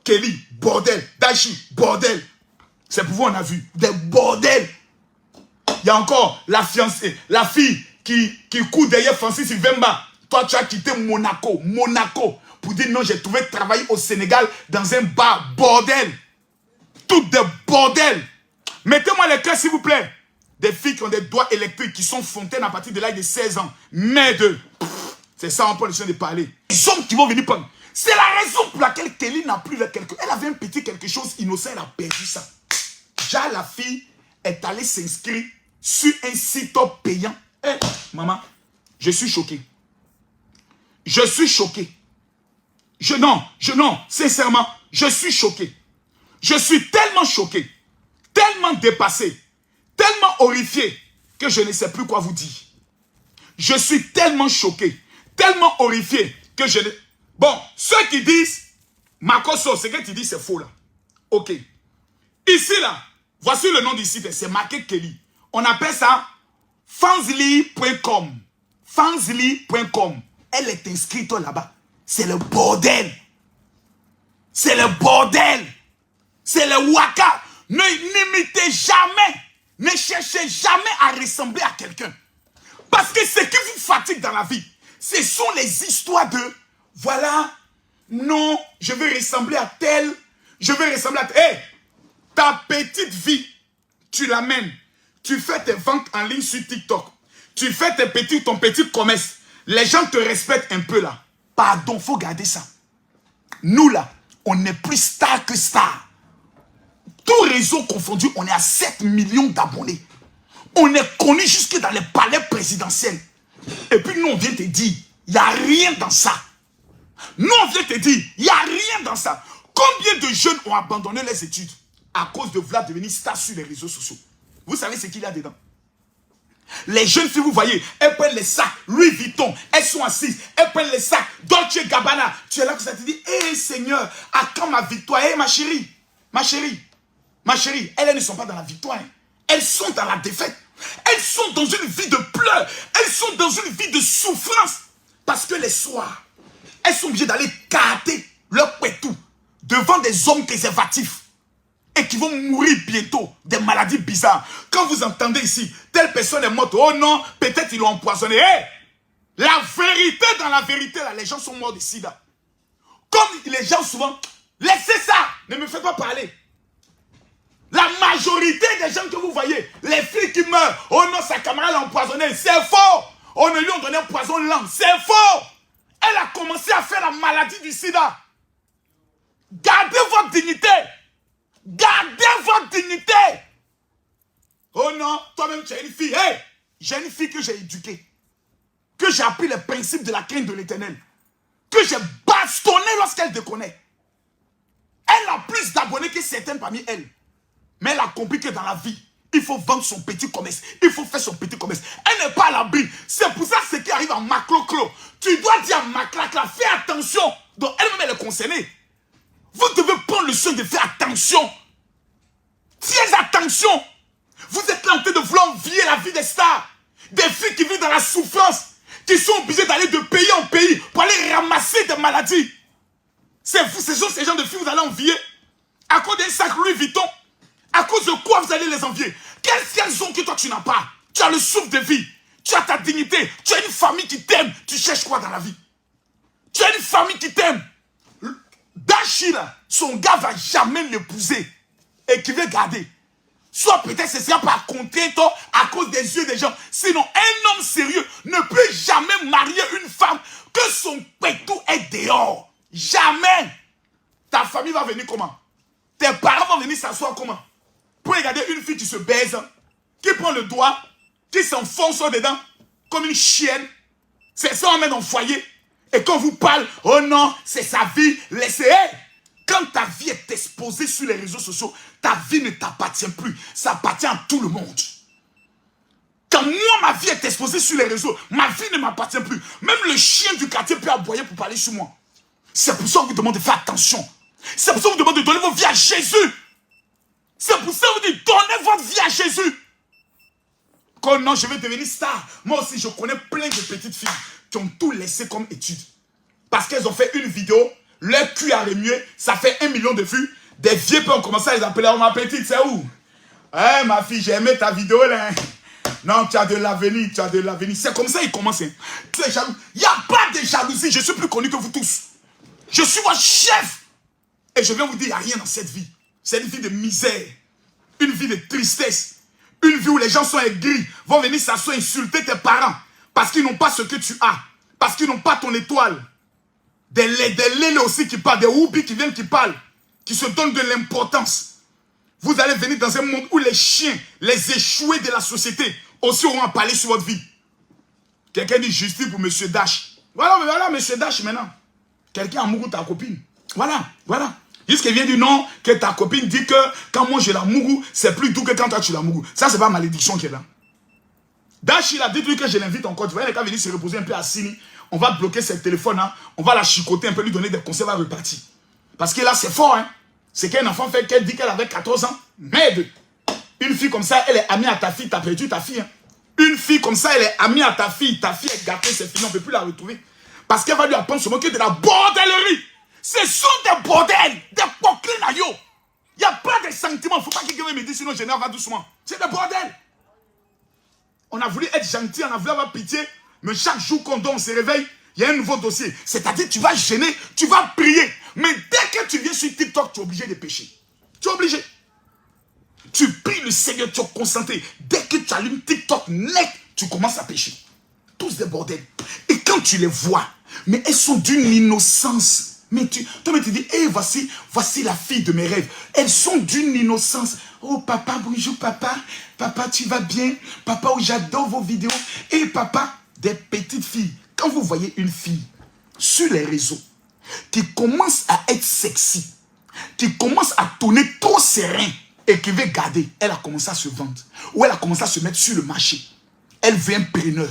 Kelly, bordel. Dashi, bordel. C'est pour vous, on a vu. Des bordels. Il y a encore la fiancée, la fille qui court derrière Francis Vemba. Toi, tu as quitté Monaco. Monaco. Pour dire non, j'ai trouvé travail au Sénégal dans un bar. Bordel. Toutes des bordels. Mettez-moi les cœurs, s'il vous plaît. Des filles qui ont des doigts électriques, qui sont fontaines à partir de l'âge de 16 ans. Mais c'est ça, on peut le de parler. Les hommes qui vont venir prendre. C'est la raison pour laquelle Kelly n'a plus quelque. Elle avait un petit quelque chose innocent, elle a perdu ça. Déjà, la fille est allée s'inscrire sur un site payant. Hey, maman, je suis choqué. Je suis choqué. Non, sincèrement, je suis choqué. Je suis tellement choqué, tellement dépassé, tellement horrifié que je ne sais plus quoi vous dire. Je suis tellement choqué, tellement horrifié que je ne... Bon, ceux qui disent, Makoso, ce que tu dis, c'est faux là. Ok. Ici là, voici le nom du site, c'est marqué Kelly. On appelle ça fansly.com. Fansly.com. Elle est inscrite là-bas. C'est le bordel. C'est le bordel. C'est le waka. N'imitez jamais. Ne cherchez jamais à ressembler à quelqu'un. Parce que ce qui vous fatigue dans la vie, ce sont les histoires de voilà, non, je vais ressembler à tel, je vais ressembler à tel. Hey, ta petite vie, tu l'amènes. Tu fais tes ventes en ligne sur TikTok. Tu fais ton petit commerce. Les gens te respectent un peu là. Pardon, il faut garder ça. Nous là, on est plus star que star. Tout réseau confondu, on est à 7 millions d'abonnés. On est connu jusque dans les palais présidentiels. Et puis nous, on vient te dire, il n'y a rien dans ça. Nous, on vient te dire, il n'y a rien dans ça. Combien de jeunes ont abandonné les études à cause de vouloir devenir star sur les réseaux sociaux? Vous savez ce qu'il y a dedans? Les jeunes filles, vous voyez, elles prennent les sacs Louis Vuitton, elles sont assises, elles prennent les sacs Dolce Gabbana. Tu es là que ça te dit, hé Seigneur, à quand ma victoire? Hé ma chérie, elles ne sont pas dans la victoire, hein. Elles sont dans la défaite. Elles sont dans une vie de pleurs, elles sont dans une vie de souffrance. Parce que les soirs, elles sont obligées d'aller carter leur pétou devant des hommes préservatifs. Et qui vont mourir bientôt des maladies bizarres. Quand vous entendez ici, telle personne est morte, oh non, peut-être ils l'ont empoisonné. Hey, la vérité dans la vérité, là, les gens sont morts de sida. Comme les gens souvent, laissez ça, ne me faites pas parler. La majorité des gens que vous voyez, les filles qui meurent, oh non, sa camarade l'a empoisonné, c'est faux. On ne lui a donné un poison lent, c'est faux. Elle a commencé à faire la maladie du sida. Gardez votre dignité. Gardez votre dignité. Oh non, toi-même tu as une fille. Hey, j'ai une fille que j'ai éduquée. Que j'ai appris les principes de la crainte de l'Éternel. Que j'ai bastonné lorsqu'elle te connaît. Elle a plus d'abonnés que certaines parmi elles. Mais elle a compris que dans la vie, il faut vendre son petit commerce. Il faut faire son petit commerce. Elle n'est pas à l'abri. C'est pour ça ce qui arrive à Macloclo. Tu dois dire à Maclacla, fais attention. Donc elle-même elle est concernée. Vous devez prendre le soin de faire attention. Faites attention. Vous êtes là en train de vouloir envier la vie des stars. Des filles qui vivent dans la souffrance. Qui sont obligées d'aller de pays en pays pour aller ramasser des maladies. C'est vous, ces gens de filles, vous allez envier. À cause d'un sac Louis Vuitton. À cause de quoi vous allez les envier? Qu'elles ont que toi tu n'as pas? Tu as le souffle de vie. Tu as ta dignité. Tu as une famille qui t'aime. Tu cherches quoi dans la vie? Tu as une famille qui t'aime. Dashi, là, son gars va jamais l'épouser et qui veut garder. Soit peut-être ce sera par contrainte à cause des yeux des gens. Sinon, un homme sérieux ne peut jamais marier une femme que son pétou est dehors. Jamais. Ta famille va venir comment? Tes parents vont venir s'asseoir comment? Pour regarder une fille qui se baise, qui prend le doigt, qui s'enfonce dedans comme une chienne. C'est ça on met dans le foyer. Et quand vous parle, oh non, c'est sa vie, laissez. Quand ta vie est exposée sur les réseaux sociaux, ta vie ne t'appartient plus. Ça appartient à tout le monde. Quand moi, ma vie est exposée sur les réseaux, ma vie ne m'appartient plus. Même le chien du quartier peut aboyer pour parler sur moi. C'est pour ça qu'on vous demande de faire attention. C'est pour ça qu'on vous demande de donner votre vie à Jésus. C'est pour ça qu'on vous dit, donnez votre vie à Jésus. Quand non, je vais devenir star. Moi aussi, je connais plein de petites filles qui ont tout laissé comme étude. Parce qu'elles ont fait une vidéo Leur cul a remué, ça fait 1 million de vues. Des vieux peuvent commencer à les appeler, oh ma petite, c'est où? Eh ma fille, j'ai aimé ta vidéo là. Non, tu as de l'avenir, tu as de l'avenir. C'est comme ça qu'ils commencent. Hein. Tu es jaloux. Il n'y a pas de jalousie. Je suis plus connu que vous tous. Je suis votre chef. Et je viens vous dire, il n'y a rien dans cette vie. C'est une vie de misère. Une vie de tristesse. Une vie où les gens sont aigris. Vont venir s'asseoir, insulter tes parents. Parce qu'ils n'ont pas ce que tu as. Parce qu'ils n'ont pas ton étoile. Des lélés aussi qui parlent. Des houbis qui viennent qui parlent. Qui se donnent de l'importance. Vous allez venir dans un monde où les chiens, les échoués de la société, aussi auront à parler sur votre vie. Quelqu'un dit justice pour Monsieur Dash. Voilà Monsieur Dash maintenant. Quelqu'un a mouru ta copine. Voilà. Jusqu'il vient du nom que ta copine dit que quand moi je la mouru, c'est plus doux que quand toi tu la mouru. Ça, c'est pas malédiction qui est là. Dash, il a dit que je l'invite encore. Tu vois, il est venir se reposer un peu à Sini. On va bloquer ce téléphone, hein. On va la chicoter un peu, lui donner des conseils, va repartir. Parce que là, c'est fort, hein. C'est qu'un enfant fait qu'elle dit qu'elle avait 14 ans. Merde. Une fille comme ça, elle est amie à ta fille, t'as perdu ta fille. Hein. Une fille comme ça, elle est amie à ta fille est gâtée, c'est fini, on ne peut plus la retrouver. Parce qu'elle va lui apprendre ce mot qui est de la bordellerie. Ce sont des bordels, des coquelins. Il n'y a pas de sentiments. Il ne faut pas que quelqu'un me dise, sinon je n'en va doucement. C'est des bordels. On a voulu être gentil, on a voulu avoir pitié, mais chaque jour qu'on dort, on se réveille, il y a un nouveau dossier. C'est-à-dire, tu vas gêner, tu vas prier. Mais dès que tu viens sur TikTok, tu es obligé de pécher. Tu es obligé. Tu pries le Seigneur, tu es concentré. Dès que tu allumes TikTok net, tu commences à pécher. Tous des bordels. Et quand tu les vois, mais elles sont d'une innocence. Mais toi, tu dis, hey, voici la fille de mes rêves. Elles sont d'une innocence. Oh, papa, bonjour, papa. Papa, tu vas bien? Papa, oh, j'adore vos vidéos. Et papa, des petites filles. Quand vous voyez une fille sur les réseaux qui commence à être sexy, qui commence à tourner trop serein et qui veut garder, elle a commencé à se vendre. Ou elle a commencé à se mettre sur le marché. Elle veut un preneur.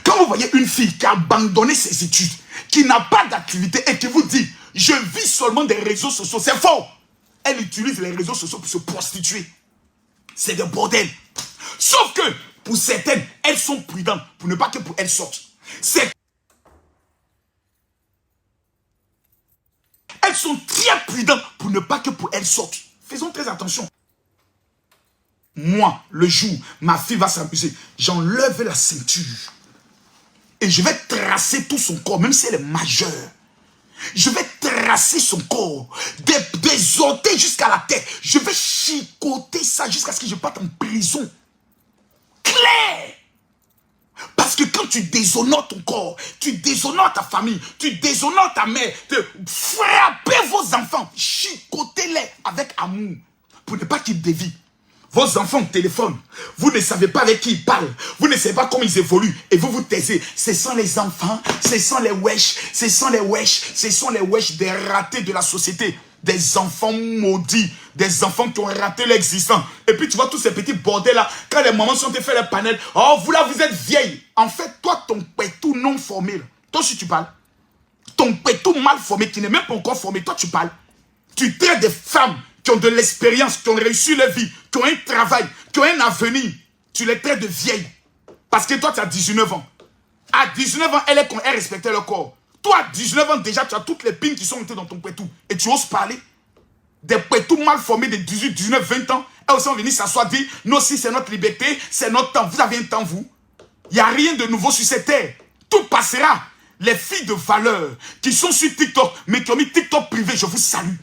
Quand vous voyez une fille qui a abandonné ses études, qui n'a pas d'activité et qui vous dit « Je vis seulement des réseaux sociaux », c'est faux. Elle utilise les réseaux sociaux pour se prostituer. C'est des bordels. Sauf que, pour certaines, elles sont prudentes pour ne pas que pour elles sortent. Elles sont très prudentes pour ne pas que pour elles sortent. Faisons très attention. Moi, le jour, ma fille va s'amuser, j'enlève la ceinture. Et je vais tracer tout son corps, même si elle est majeure. Je vais tracer son corps, des orteils jusqu'à la tête. Je vais chicoter ça jusqu'à ce que je parte en prison. Clair! Parce que quand tu déshonores ton corps, tu déshonores ta famille, tu déshonores ta mère, frappez vos enfants, chicotez-les avec amour pour ne pas qu'ils dévient. Vos enfants téléphonent, vous ne savez pas avec qui ils parlent, vous ne savez pas comment ils évoluent et vous vous taisez. Ce sont les enfants, ce sont les wesh, ce sont les wesh des ratés de la société. Des enfants maudits, des enfants qui ont raté l'existence. Et puis tu vois tous ces petits bordels là, quand les mamans sont fait les panels, oh vous là vous êtes vieille. En fait, toi ton pétou non formé, toi si tu parles, ton pétou mal formé qui n'est même pas encore formé, toi tu parles. Tu traites des femmes qui ont de l'expérience, qui ont réussi leur vie, qui ont un travail, qui ont un avenir. Tu les traites de vieilles. Parce que toi tu as 19 ans. À 19 ans, elle respectait leur corps. Toi, à 19 ans, déjà, tu as toutes les pines qui sont montées dans ton pétou. Et tu oses parler. Des pétous mal formés de 18, 19, 20 ans. Elles aussi vont venir s'asseoir dire, non, si c'est notre liberté, c'est notre temps. Vous avez un temps, vous. Il n'y a rien de nouveau sur cette terre. Tout passera. Les filles de valeur qui sont sur TikTok, mais qui ont mis TikTok privé, je vous salue.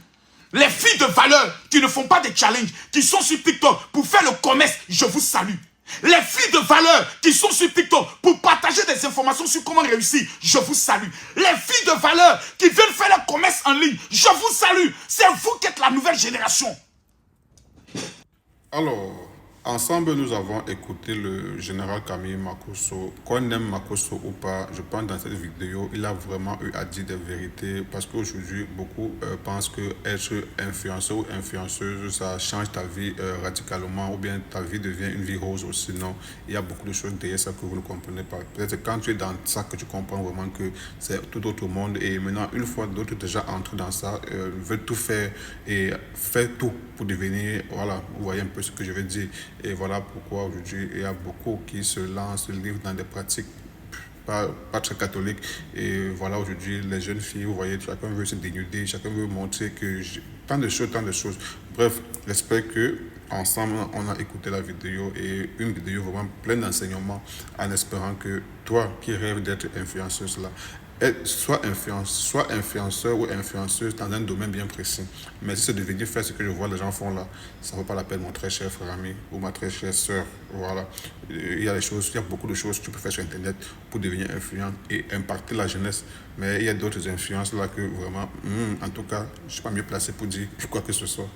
Les filles de valeur qui ne font pas de challenge, qui sont sur TikTok pour faire le commerce, je vous salue. Les filles de valeur qui sont sur TikTok pour partager des informations sur comment réussir, je vous salue. Les filles de valeur qui viennent faire le commerce en ligne, je vous salue. C'est vous qui êtes la nouvelle génération. Alors, ensemble, nous avons écouté le général Camille Makosso. Qu'on aime Makosso ou pas, je pense dans cette vidéo, il a vraiment eu à dire des vérités parce qu'aujourd'hui, beaucoup pensent que être influenceur ou influenceuse, ça change ta vie radicalement ou bien ta vie devient une vie rose ou sinon, il y a beaucoup de choses derrière ça que vous ne comprenez pas. Peut-être quand tu es dans ça que tu comprends vraiment que c'est tout autre monde et maintenant, une fois d'autres déjà entrent dans ça, veulent tout faire et faire tout pour devenir, voilà, vous voyez un peu ce que je veux dire. Et voilà pourquoi aujourd'hui, il y a beaucoup qui se lancent, se livrent dans des pratiques pas très catholique. Et voilà, aujourd'hui, les jeunes filles, vous voyez, chacun veut se dénuder, chacun veut montrer que tant de choses, tant de choses. Bref, j'espère que ensemble, on a écouté la vidéo et une vidéo vraiment pleine d'enseignements en espérant que toi qui rêves d'être influenceuse là, soit influenceur ou influenceuse dans un domaine bien précis. Mais si c'est de venir faire ce que je vois les gens font là, ça ne vaut pas la peine, mon très cher frère ami ou ma très chère soeur. Voilà. Il y a il y a beaucoup de choses que tu peux faire sur Internet pour devenir influent et impacter la jeunesse. Mais il y a d'autres influences là que vraiment, en tout cas, je ne suis pas mieux placé pour dire quoi que ce soit.